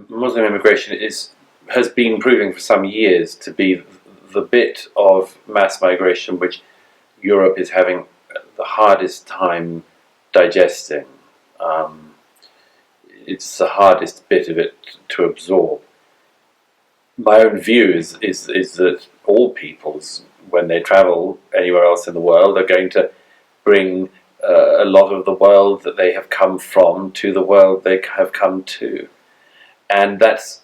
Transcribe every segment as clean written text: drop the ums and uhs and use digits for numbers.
Muslim immigration has been proving for some years to be the bit of mass migration which Europe is having the hardest time digesting. It's the hardest bit of it to absorb. My own view is that all peoples, when they travel anywhere else in the world, are going to bring a lot of the world that they have come from to the world they have come to. And that's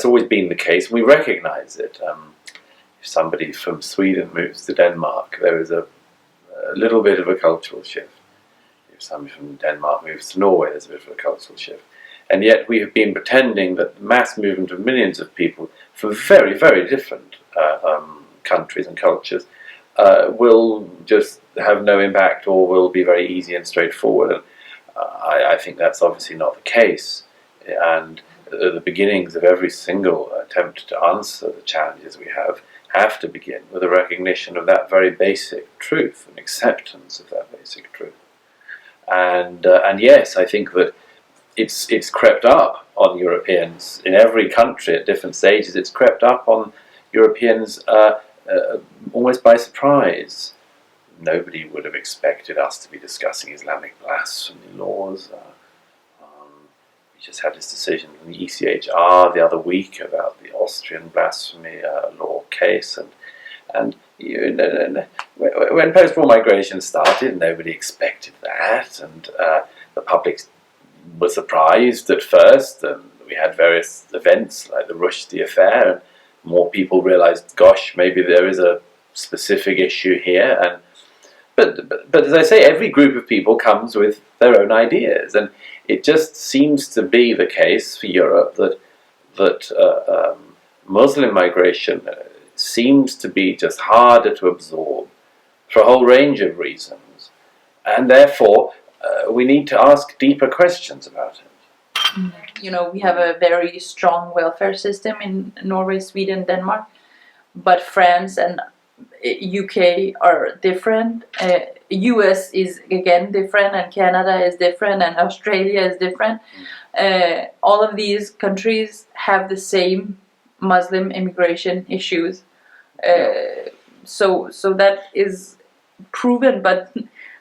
always been the case. We recognise it. If somebody from Sweden moves to Denmark, there is a little bit of a cultural shift. If somebody from Denmark moves to Norway, there's a bit of a cultural shift. And yet we have been pretending that the mass movement of millions of people from very, very different countries and cultures will just have no impact or will be very easy and straightforward. And I think that's obviously not the case. And the beginnings of every single attempt to answer the challenges we have to begin with a recognition of that very basic truth, an acceptance of that basic truth. And yes, I think that it's crept up on Europeans in every country at different stages. It's crept up on Europeans almost by surprise. Nobody would have expected us to be discussing Islamic blasphemy laws. We just had this decision from the ECHR the other week about the Austrian blasphemy law case, and when post-war migration started, nobody expected that, and the public were surprised at first, and we had various events like the Rushdie affair, and more people realised, gosh, maybe there is a specific issue here. But as I say, every group of people comes with their own ideas, and it just seems to be the case for Europe that Muslim migration seems to be just harder to absorb for a whole range of reasons, and therefore we need to ask deeper questions about it. You know, we have a very strong welfare system in Norway, Sweden, Denmark, but France and UK are different. US is again different, and Canada is different, and Australia is different. All of these countries have the same Muslim immigration issues. So that is proven, but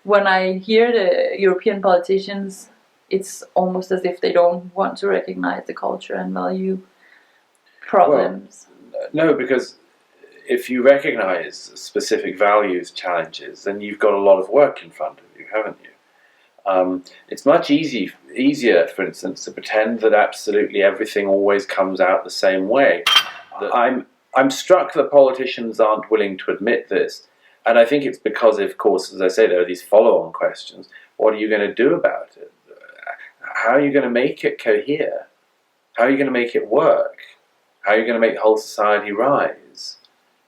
when I hear the European politicians, it's almost as if they don't want to recognize the culture and value problems. Well, no, because if you recognize specific values challenges, then you've got a lot of work in front of you, haven't you? It's much easier, for instance, to pretend that absolutely everything always comes out the same way. I'm struck that politicians aren't willing to admit this, and I think it's because, of course, as I say, there are these follow-on questions. What are you going to do about it? How are you going to make it cohere? How are you going to make it work? How are you going to make the whole society rise?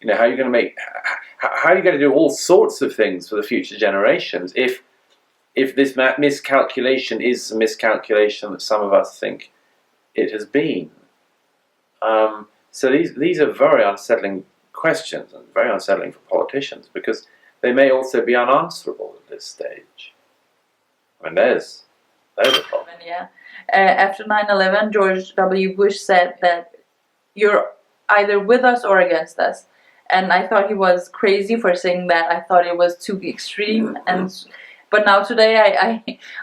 You know, how are you going to do all sorts of things for the future generations if this miscalculation is a miscalculation that some of us think it has been? So these are very unsettling questions, and very unsettling for politicians, because they may also be unanswerable at this stage. I mean, there's a problem. Yeah. After 9/11, George W. Bush said that you're either with us or against us. And I thought he was crazy for saying that. I thought it was too extreme. But now today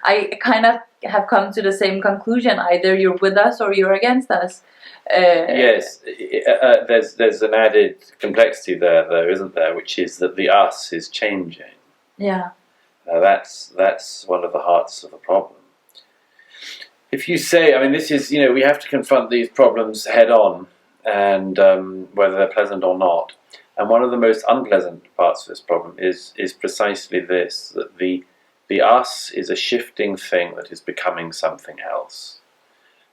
I kind of have come to the same conclusion. Either you're with us or you're against us. Yes, there's an added complexity there, though, isn't there? Which is that the us is changing. Yeah. That's one of the hearts of the problem. If you say, I mean, this is, we have to confront these problems head on, and whether they're pleasant or not. And one of the most unpleasant parts of this problem is precisely this, that the us is a shifting thing that is becoming something else.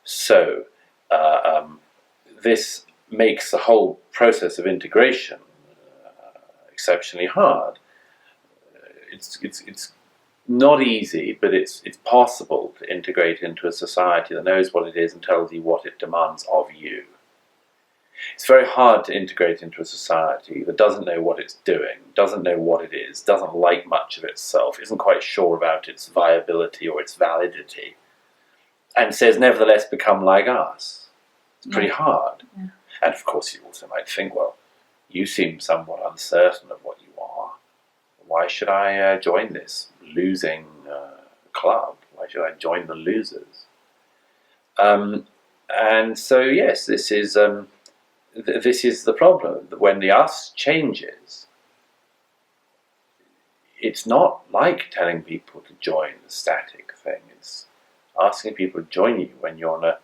So this makes the whole process of integration exceptionally hard. It's not easy, but it's possible to integrate into a society that knows what it is and tells you what it demands of you. It's very hard to integrate into a society that doesn't know what it's doing, doesn't know what it is, doesn't like much of itself, isn't quite sure about its viability or its validity, and says, nevertheless, become like us. It's pretty hard. Yeah. And of course, you also might think, well, you seem somewhat uncertain of what you are. Why should I join this losing club? Why should I join the losers? And so, yes, this is the problem. When the us changes, it's not like telling people to join the static thing. It's asking people to join you when you're on a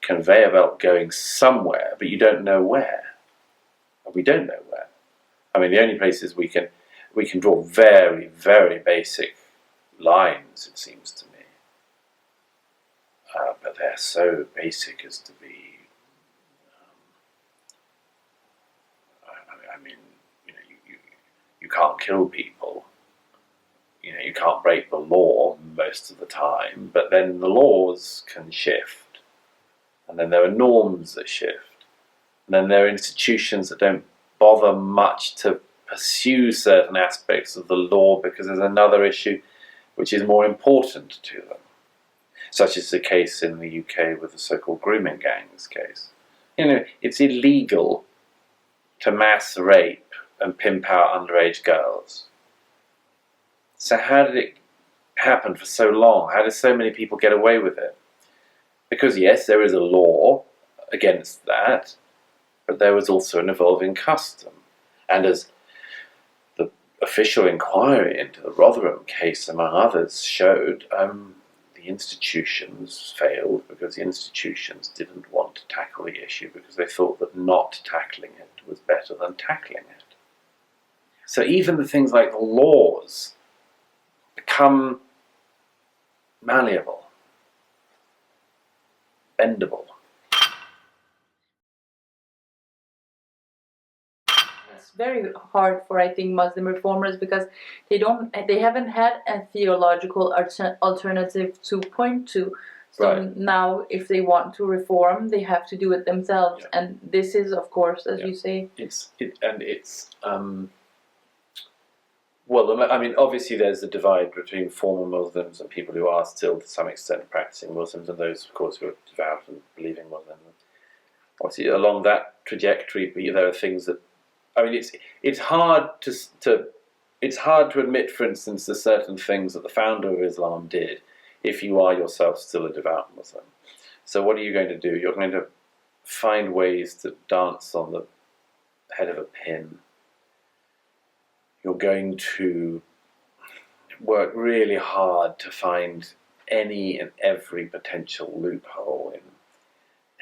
conveyor belt going somewhere, but you don't know where. And we don't know where. I mean, the only places we can draw very, very basic lines, it seems to me. But they're so basic as to be. I mean, you can't kill people. You can't break the law most of the time, but then the laws can shift, and then there are norms that shift, and then there are institutions that don't bother much to pursue certain aspects of the law because there's another issue which is more important to them, such as the case in the UK with the so-called grooming gangs case. It's illegal to mass rape and pimp out underage girls. So how did it happen for so long? How did so many people get away with it? Because yes, there is a law against that, but there was also an evolving custom. And as the official inquiry into the Rotherham case, among others, showed, the institutions failed because the institutions didn't want to tackle the issue because they thought that not tackling it was better than tackling it. So even the things like the laws become malleable, bendable. It's very hard for, I think, Muslim reformers because they haven't had a theological alternative to point to. So Right. now, if they want to reform, they have to do it themselves, Yeah. and this is, of course, as you say, Well, I mean, obviously there's a divide between former Muslims and people who are still, to some extent, practicing Muslims, and those, of course, who are devout and believing Muslims. Obviously, along that trajectory, there are things that, I mean, it's hard to admit, for instance, there's certain things that the founder of Islam did, if you are yourself still a devout Muslim. So what are you going to do? You're going to find ways to dance on the head of a pin. You're going to work really hard to find any and every potential loophole in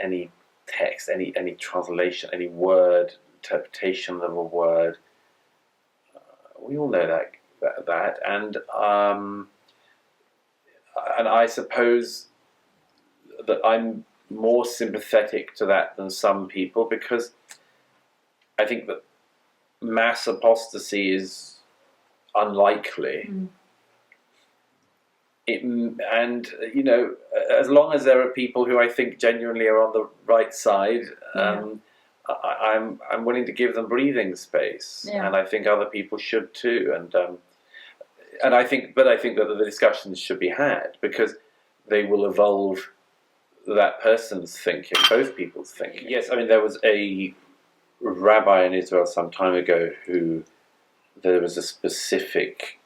any text, any translation, any word, interpretation of a word. We all know that, and I suppose that I'm more sympathetic to that than some people because I think that mass apostasy is unlikely. And as long as there are people who I think genuinely are on the right side, I'm willing to give them breathing space, and I think other people should too. And I think that the discussions should be had because they will evolve that person's thinking, both people's thinking. Yes, I mean there was a rabbi in Israel some time ago who there was a specific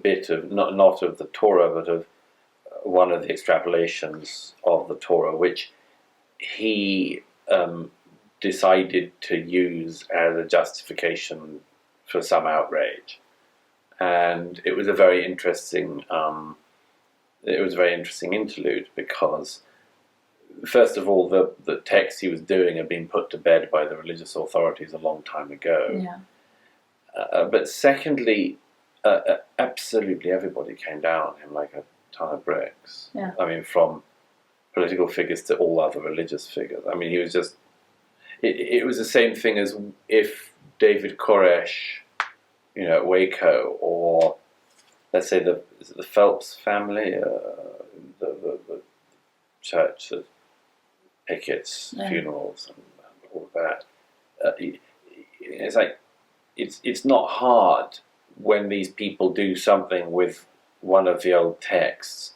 bit of not of the Torah but of one of the extrapolations of the Torah which he decided to use as a justification for some outrage, and it was a very interesting interlude because first of all, the text he was doing had been put to bed by the religious authorities a long time ago. But secondly, absolutely everybody came down on him like a ton of bricks. I mean, from political figures to all other religious figures. I mean, he was just... It was the same thing as if David Koresh, at Waco, or let's say the Phelps family, the church that Pickett's funerals and all of that. It's like it's not hard when these people do something with one of the old texts.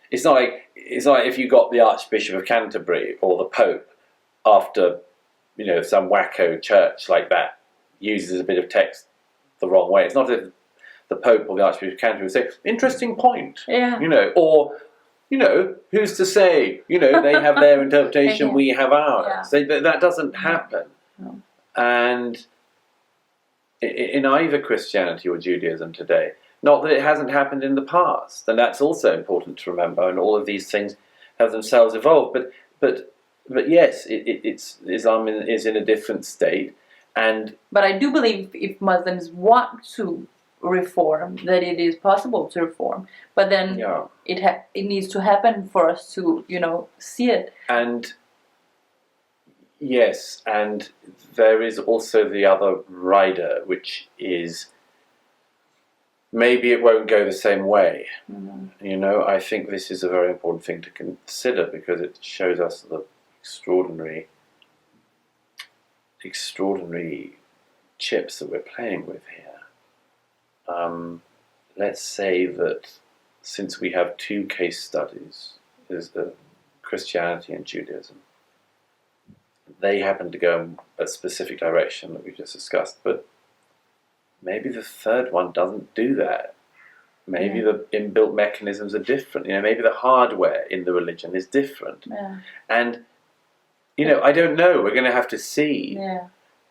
It's not like if you got the Archbishop of Canterbury or the Pope after, some wacko church like that uses a bit of text the wrong way. It's not as if the Pope or the Archbishop of Canterbury would say, interesting point, or, who's to say, they have their interpretation, we have ours. That doesn't happen. No. And in either Christianity or Judaism today, not that it hasn't happened in the past, and that's also important to remember, and all of these things have themselves evolved, but yes, Islam is in a different state, but I do believe if Muslims want to reform, that it is possible to reform, but then it needs to happen for us to see it. And yes, and there is also the other rider, which is maybe it won't go the same way. I think this is a very important thing to consider, because it shows us the extraordinary chips that we're playing with here. Let's say that since we have two case studies, there's Christianity and Judaism, they happen to go in a specific direction that we just discussed, but maybe the third one doesn't do that. Maybe the inbuilt mechanisms are different. Maybe the hardware in the religion is different. And I don't know. We're going to have to see.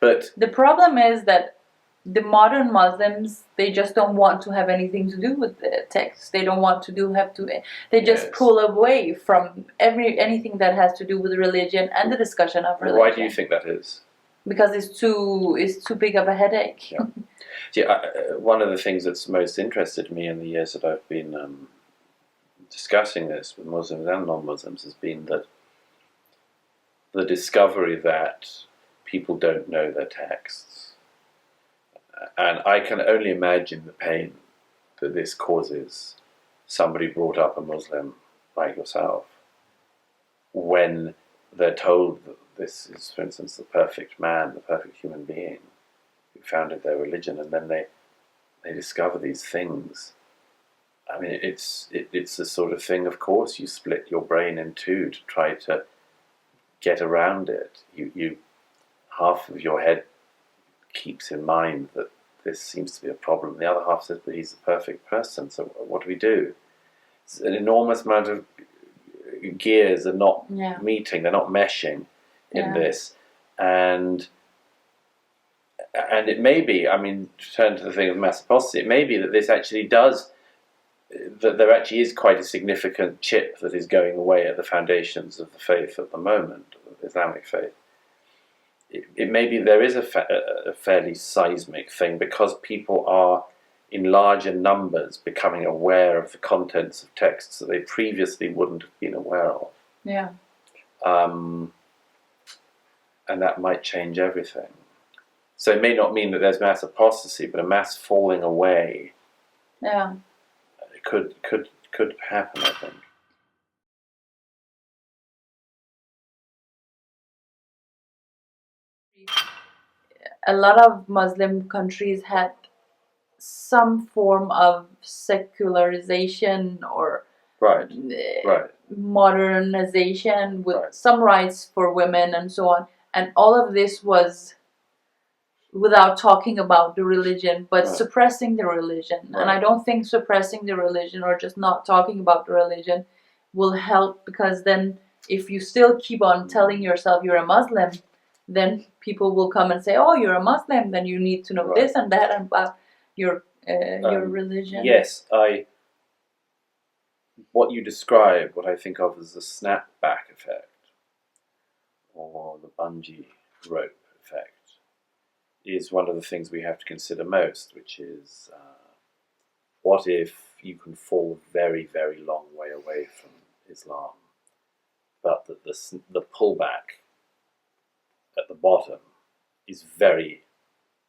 But the problem is that the modern Muslims, they just don't want to have anything to do with the text. They don't want to they just pull away from anything that has to do with religion and the discussion of religion. Why do you think that is? Because it's too big of a headache. One of the things that's most interested me in the years that I've been discussing this with Muslims and non-Muslims has been that the discovery that people don't know their texts. And I can only imagine the pain that this causes somebody brought up a Muslim like yourself when they're told that this is, for instance, the perfect man, the perfect human being who founded their religion, and then they discover these things. I mean, it's the sort of thing, of course, you split your brain in two to try to get around it. You half of your head keeps in mind that this seems to be a problem. The other half says, but he's the perfect person, so what do we do? It's an enormous amount of gears are not meeting, they're not meshing in this. And it may be, to turn to the thing of mass apostasy, it may be that this actually that there actually is quite a significant chip that is going away at the foundations of the faith at the moment, the Islamic faith. It may be there is a fairly seismic thing, because people are in larger numbers becoming aware of the contents of texts that they previously wouldn't have been aware of. And that might change everything. So it may not mean that there's mass apostasy, but a mass falling away. It could happen, I think. A lot of Muslim countries had some form of secularization or modernization with some rights for women and so on. And all of this was without talking about the religion, but suppressing the religion. And I don't think suppressing the religion or just not talking about the religion will help, because then if you still keep on telling yourself you're a Muslim, then people will come and say, oh, you're a Muslim, then you need to know this and that about your religion. Yes, what you describe, what I think of as the snapback effect, or the bungee rope effect, is one of the things we have to consider most, which is what if you can fall a very, very long way away from Islam, but that the pullback at the bottom is very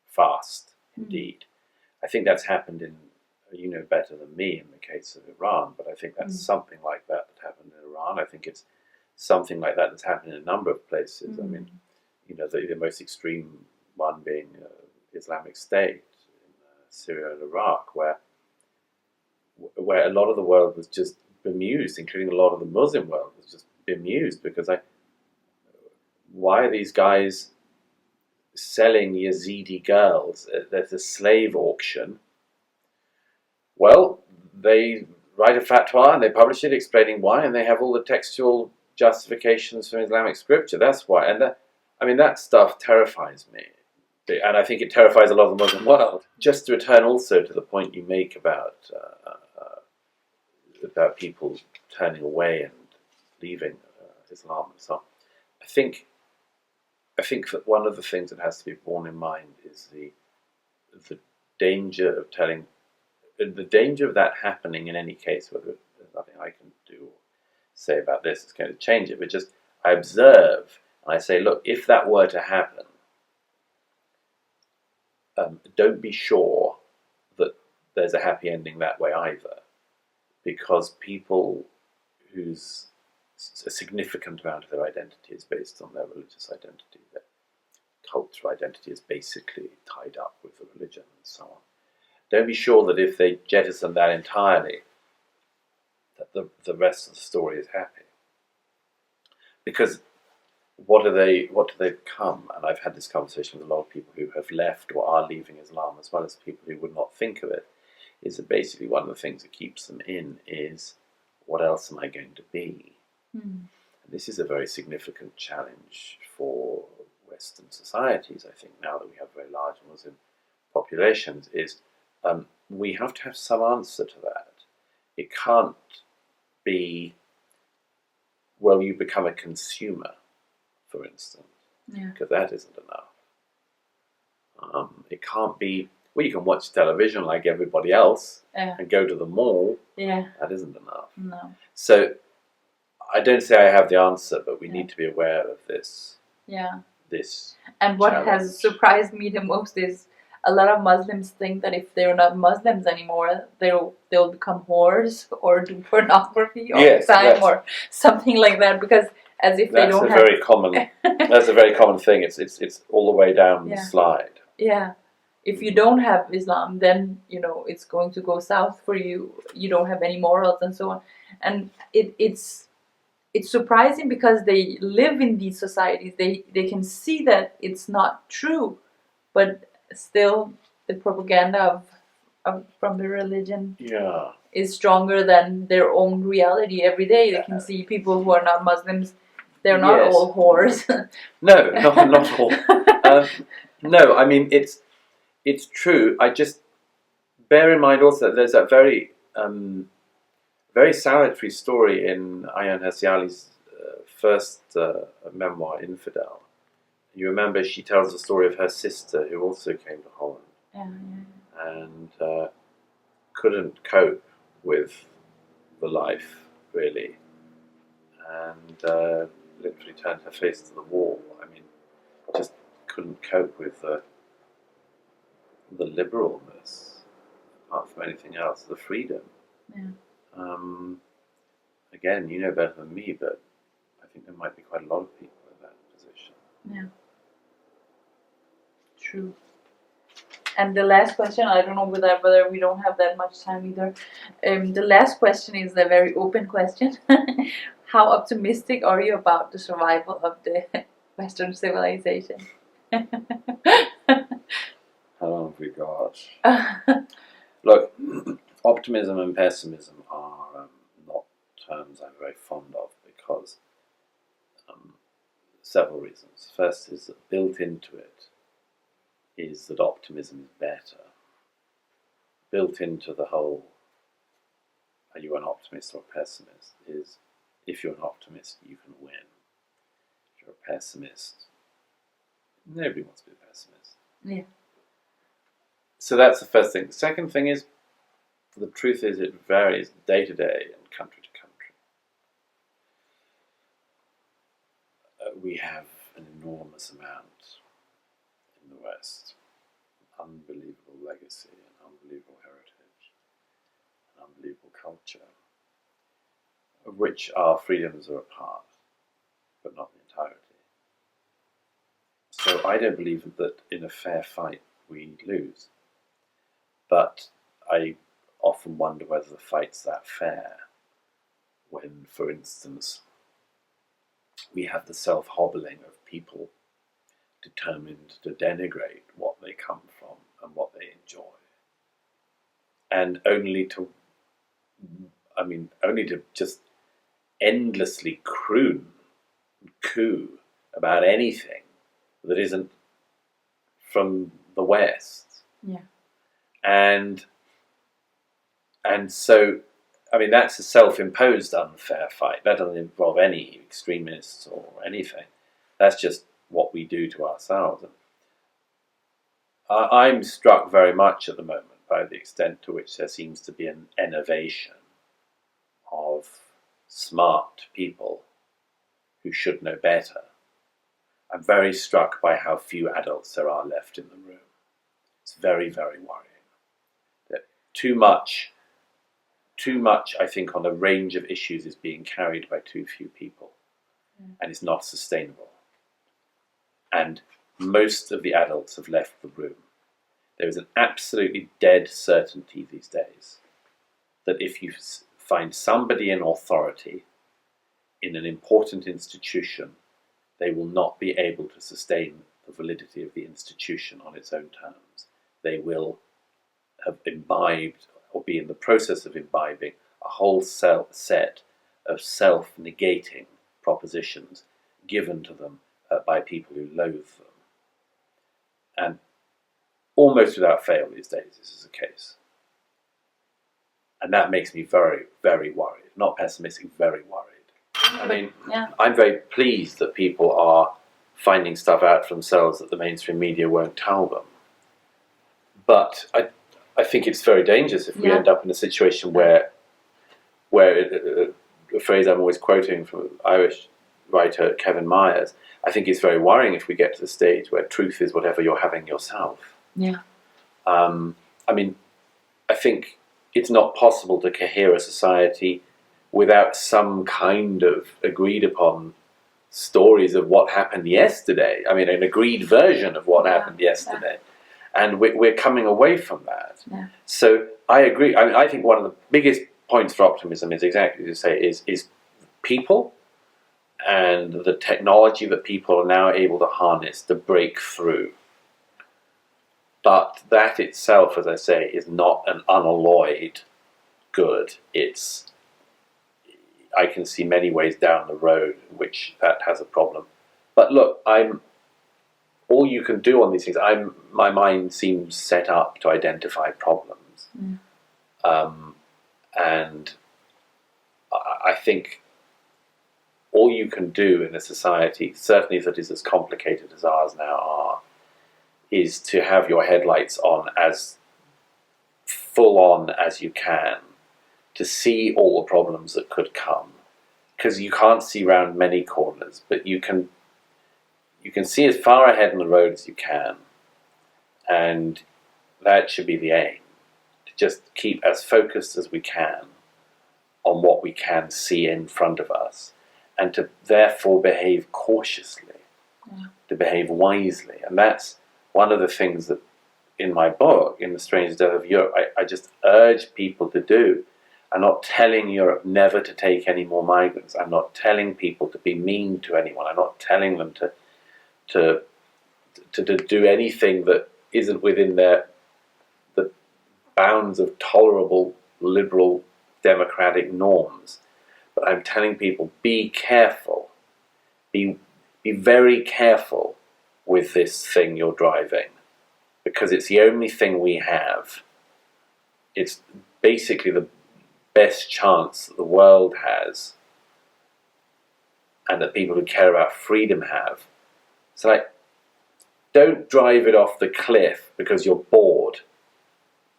fast indeed. I think that's happened in, better than me, in the case of Iran, but I think that's something like that happened in Iran. I think it's something like that that's happened in a number of places. I mean, the most extreme one being Islamic State in Syria and Iraq, where a lot of the world was just bemused, including a lot of the Muslim world was just bemused, because why are these guys selling Yazidi girls? There's a slave auction. Well, they write a fatwa and they publish it explaining why, and they have all the textual justifications from Islamic scripture. That's why. And that stuff terrifies me. And I think it terrifies a lot of the Muslim world. Just to return also to the point you make about people turning away and leaving Islam and so on. I think that one of the things that has to be borne in mind is the danger of that happening in any case, whether there's nothing I can do or say about this, it's going to change it, but just I observe and I say, look, if that were to happen, don't be sure that there's a happy ending that way either, because people whose a significant amount of their identity is based on their religious identity, their cultural identity is basically tied up with the religion and so on. Don't be sure that if they jettison that entirely, that the rest of the story is happy. Because what do they become? And I've had this conversation with a lot of people who have left or are leaving Islam, as well as people who would not think of it, is that basically one of the things that keeps them in is, what else am I going to be? And this is a very significant challenge for Western societies, I think, now that we have very large Muslim populations, is we have to have some answer to that. It can't be, well, you become a consumer, for instance, because that isn't enough. It can't be, well, you can watch television like everybody else and go to the mall. That isn't enough. No. So I don't say I have the answer, but we need to be aware of this. This and what challenge has surprised me the most is a lot of Muslims think that if they're not Muslims anymore, they'll become whores or do pornography all the time or something like that, because as if they don't have... That's a very common thing. It's all the way down the slide. If you don't have Islam, then it's going to go south for you. You don't have any morals and so on. And it's surprising because they live in these societies. They can see that it's not true, but still the propaganda from the religion is stronger than their own reality every day. They can see people who are not Muslims. They're not all whores. No, not all. No, I mean, it's true. I just bear in mind also that there's that very salutary story in Ayaan Hirsi Ali's first memoir, Infidel. You remember she tells the story of her sister who also came to Holland and couldn't cope with the life, really, and literally turned her face to the wall. I mean, just couldn't cope with the liberalness, apart from anything else, the freedom. Again, you know better than me, but I think there might be quite a lot of people in that position. True. And the last question, I don't know whether we don't have that much time either. The last question is a very open question. How optimistic are you about the survival of the Western civilization? How long have we got? Look, optimism and pessimism are not terms I'm very fond of, because several reasons. First is that built into it is that optimism is better. Built into the whole, are you an optimist or a pessimist, is if you're an optimist, you can win. If you're a pessimist, nobody wants to be a pessimist. So that's the first thing. The second thing is, the truth is it varies day to day and country to country. We have an enormous amount in the West, unbelievable legacy, an unbelievable heritage, an unbelievable culture, of which our freedoms are a part, but not the entirety. So I don't believe that in a fair fight we lose, but I often wonder whether the fight's that fair when, for instance, we have the self-hobbling of people determined to denigrate what they come from and what they enjoy. And only to just endlessly coo about anything that isn't from the West. Yeah. And so, that's a self-imposed unfair fight. That doesn't involve any extremists or anything. That's just what we do to ourselves. I'm struck very much at the moment by the extent to which there seems to be an innovation of smart people who should know better. I'm very struck by how few adults there are left in the room. It's very, very worrying. That too much, I think, on a range of issues is being carried by too few people, and it's not sustainable. And most of the adults have left the room. There is an absolutely dead certainty these days that if you find somebody in authority in an important institution, they will not be able to sustain the validity of the institution on its own terms. They will have imbibed or be in the process of imbibing a whole set of self-negating propositions given to them by people who loathe them. And almost without fail these days, this is the case. And that makes me very, very worried. Not pessimistic, very worried. I'm very pleased that people are finding stuff out for themselves that the mainstream media won't tell them. But I think it's very dangerous if we end up in a situation where a phrase I'm always quoting from Irish writer Kevin Myers, I think it's very worrying if we get to the stage where truth is whatever you're having yourself. Yeah. I think it's not possible to cohere a society without some kind of agreed upon stories of what happened yesterday. An agreed version of what happened yesterday. Yeah. And we're coming away from that. Yeah. So I agree. I think one of the biggest points for optimism is exactly as you say, is people and the technology that people are now able to harness to break through. But that itself, as I say, is not an unalloyed good. I can see many ways down the road in which that has a problem. But look, all you can do on these things, my mind seems set up to identify problems. And I think all you can do in a society, certainly that is as complicated as ours now are, is to have your headlights on as full on as you can, to see all the problems that could come. Because you can't see round many corners, but you can see as far ahead in the road as you can. And that should be the aim. To just keep as focused as we can on what we can see in front of us, and to therefore behave cautiously, to behave wisely. And that's one of the things that in my book, In the Strange Death of Europe, I just urge people to do. I'm not telling Europe never to take any more migrants. I'm not telling people to be mean to anyone. I'm not telling them to do anything that isn't within the bounds of tolerable, liberal, democratic norms. But I'm telling people, be careful. Be very careful with this thing you're driving, because it's the only thing we have. It's basically the best chance that the world has, and that people who care about freedom have. So don't drive it off the cliff because you're bored,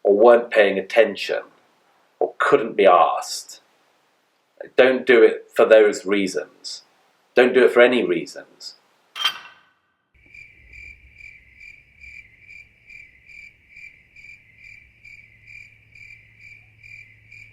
or weren't paying attention, or couldn't be asked. Don't do it for those reasons. Don't do it for any reasons.